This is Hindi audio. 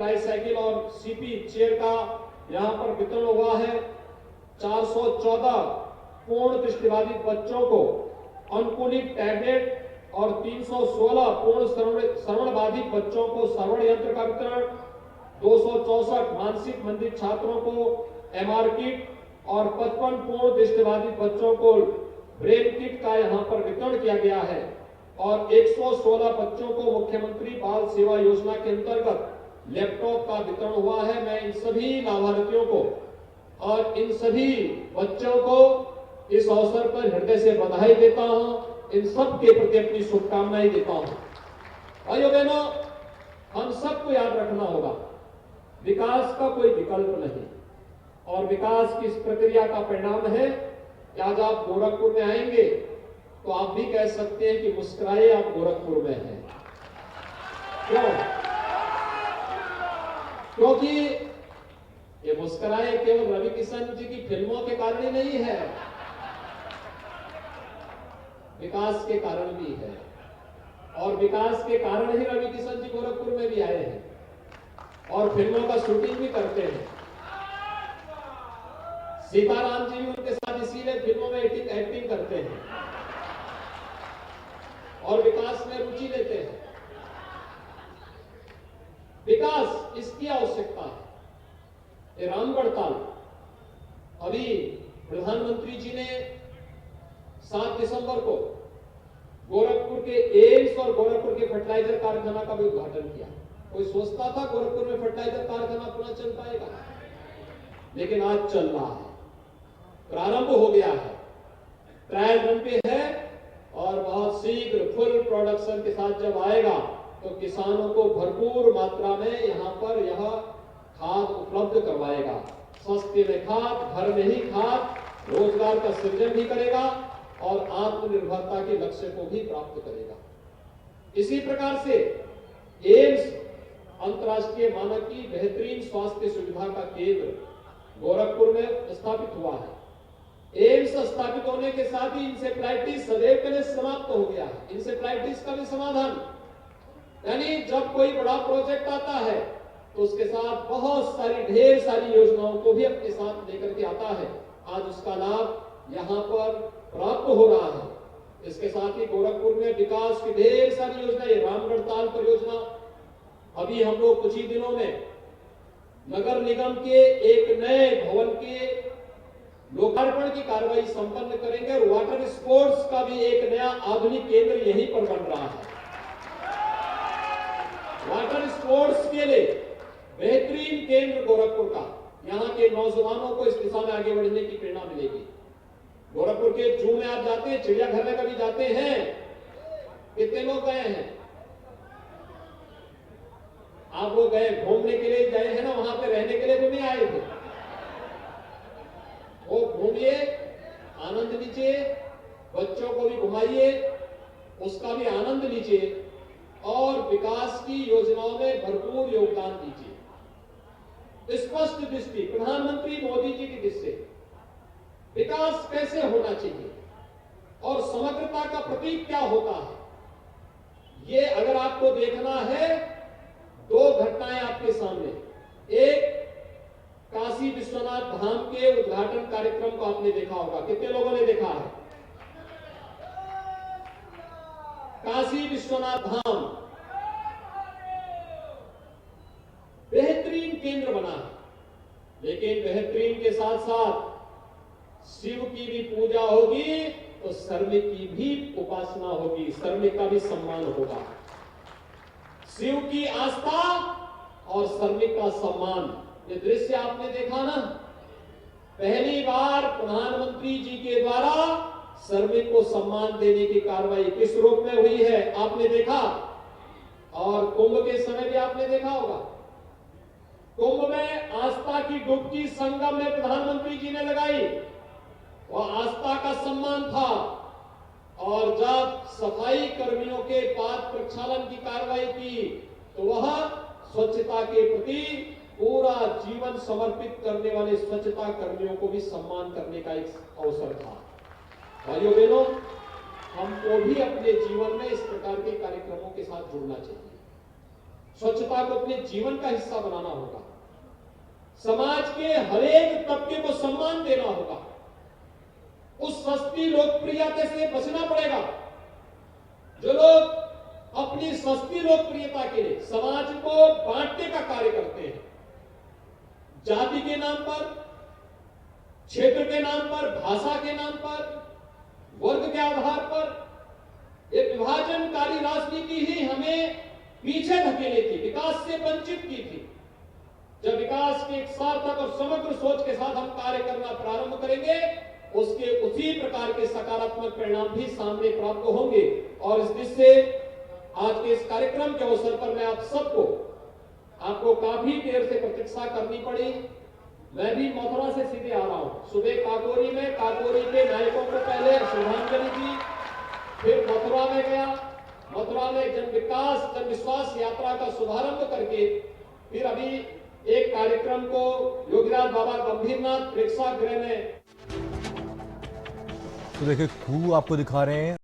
साइकिल और सीपी चेयर का यहाँ पर वितरण हुआ है। 414 पूर्ण दृष्टिबाधित बच्चों को अनुकूलित टैबलेट और 316 पूर्ण श्रवण बाधित बच्चों को श्रवण यंत्र का वितरण, 264 मानसिक मंदित छात्रों को एमआर किट और 55 पूर्ण दृष्टिबाधित बच्चों को ब्रेन किट का यहाँ पर वितरण किया गया है और 116 बच्चों को मुख्यमंत्री बाल सेवा योजना के अंतर्गत लैपटॉप का वितरण हुआ है। मैं इन सभी लाभार्थियों को और इन सभी बच्चों को इस अवसर पर हृदय से बधाई देता हूं, इन सब के प्रति अपनी शुभकामनाएं देता हूं। भाइयों बहनों, हम सबको याद रखना होगा, विकास का कोई विकल्प नहीं और विकास की इस प्रक्रिया का परिणाम है कि आज आप गोरखपुर में आएंगे तो आप भी कह सकते हैं कि मुस्कुराए आप गोरखपुर में हैं। क्यों? क्योंकि ये मुस्कुराए केवल रवि किशन जी की फिल्मों के कारण ही नहीं है, विकास के कारण भी है और विकास के कारण ही रवि किशन जी गोरखपुर में भी आए हैं और फिल्मों का शूटिंग भी करते हैं। सीताराम जी भी उनके साथ इसीलिए फिल्मों में एक्टिंग करते हैं और विकास में रुचि लेते हैं। विकास इसकी आवश्यकता है। ये रामगढ़ ताल अभी प्रधानमंत्री जी ने 7 दिसंबर को गोरखपुर के एम्स और गोरखपुर के फर्टिलाइजर कारखाना का भी उद्घाटन किया। कोई सोचता था गोरखपुर में फर्टिलाइजर कारखाना पुनः चल पाएगा, लेकिन आज चल रहा है, प्रारंभ हो गया है, ट्रायल रन पे है और बहुत शीघ्र फुल प्रोडक्शन के साथ जब आएगा तो किसानों को भरपूर मात्रा में यहाँ पर यह खाद उपलब्ध करवाएगा। सस्ते में खाद, घर में ही खाद, रोजगार का सृजन भी करेगा और आत्मनिर्भरता के लक्ष्य को भी प्राप्त करेगा। इसी प्रकार से एम्स अंतर्राष्ट्रीय मानक की बेहतरीन स्वास्थ्य सुविधा का केंद्र गोरखपुर में स्थापित हुआ है। एम्स स्थापित होने के साथ ही इंसेफ्लाइटिस सदैव के लिए समाप्त हो गया है। इंसेफ्लाइटिस का भी समाधान, यानी जब कोई बड़ा प्रोजेक्ट आता है तो उसके साथ बहुत सारी ढेर सारी योजनाओं को भी अपने साथ लेकर के आता है। आज उसका लाभ यहाँ पर प्राप्त हो रहा है। इसके साथ ही गोरखपुर में विकास की ढेर सारी योजनाएं, रामगढ़ ताल परियोजना, अभी हम लोग कुछ ही दिनों में नगर निगम के एक नए भवन के लोकार्पण की कार्रवाई संपन्न करेंगे और वाटर स्पोर्ट्स का भी एक नया आधुनिक केंद्र यहीं पर बन रहा है। वाटर स्पोर्ट्स के लिए बेहतरीन केंद्र गोरखपुर का, यहाँ के नौजवानों को इस दिशा में आगे बढ़ने की प्रेरणा मिलेगी। गोरखपुर के जू में आप जाते हैं, चिड़ियाघर में कभी जाते हैं? कितने लोग गए हैं? आप लोग गए, घूमने के लिए गए हैं ना, वहां पे रहने के लिए तो नहीं आए थे। वो घूमिए, आनंद लीजिए, बच्चों को भी घुमाइए, उसका भी आनंद लीजिए और विकास की योजनाओं में भरपूर योगदान दीजिए। स्पष्ट दृष्टि प्रधानमंत्री मोदी जी की दृष्टि से विकास कैसे होना चाहिए और समग्रता का प्रतीक क्या होता है, ये अगर आपको देखना है, 2 घटनाएं आपके सामने। एक, काशी विश्वनाथ धाम के उद्घाटन कार्यक्रम को आपने देखा होगा। कितने लोगों ने देखा है? काशी विश्वनाथ धाम बेहतरीन केंद्र बना है, लेकिन बेहतरीन के साथ साथ शिव की भी पूजा होगी तो श्रमिक की भी उपासना होगी, श्रमिक का भी सम्मान होगा। शिव की आस्था और श्रमिक का सम्मान, ये दृश्य आपने देखा ना। पहली बार प्रधानमंत्री जी के द्वारा श्रमिक को सम्मान देने की कार्रवाई किस रूप में हुई है आपने देखा और कुंभ के समय भी आपने देखा होगा। कुंभ में आस्था की डुबकी संगम में प्रधानमंत्री जी ने लगाई, वह आस्था का सम्मान था। और जब सफाई कर्मियों के पाद प्रक्षालन की कार्रवाई की तो वह स्वच्छता के प्रति पूरा जीवन समर्पित करने वाले स्वच्छता कर्मियों को भी सम्मान करने का एक अवसर था। भाइयों बहनों, हमको भी अपने जीवन में इस प्रकार के कार्यक्रमों के साथ जुड़ना चाहिए। स्वच्छता को अपने जीवन का हिस्सा बनाना होगा। समाज के हरेक तबके को सम्मान देना होगा। उस सस्ती लोकप्रियता से बचना पड़ेगा। जो लोग अपनी सस्ती लोकप्रियता के लिए समाज को बांटने का कार्य करते हैं, जाति के नाम पर, क्षेत्र के नाम पर, भाषा के नाम पर, वर्ग के आधार पर एक विभाजनकारी राजनीति ही हमें पीछे धकेली थी, विकास से वंचित की थी। जब विकास के एक सार्थक और समग्र सोच के साथ हम कार्य करना प्रारंभ करेंगे, उसके उसी प्रकार के सकारात्मक परिणाम भी सामने प्राप्त होंगे। और इस दृष्टि से आज के इस कार्यक्रम के अवसर पर मैं आप सबको, आपको काफी देर से प्रतीक्षा करनी पड़ी। मैं भी मथुरा से सीधे आ रहा हूं। सुबह काकोरी में काकोरी के नायकों को पहले श्रद्धांजलि दी, फिर मथुरा में गया। मथुरा में जन विकास जन विश्वास यात्रा का शुभारंभ करके फिर अभी एक कार्यक्रम को योगीराज बाबा गंभीरनाथ प्रेक्षागृह में। तो देखिए खूह आपको दिखा रहे हैं।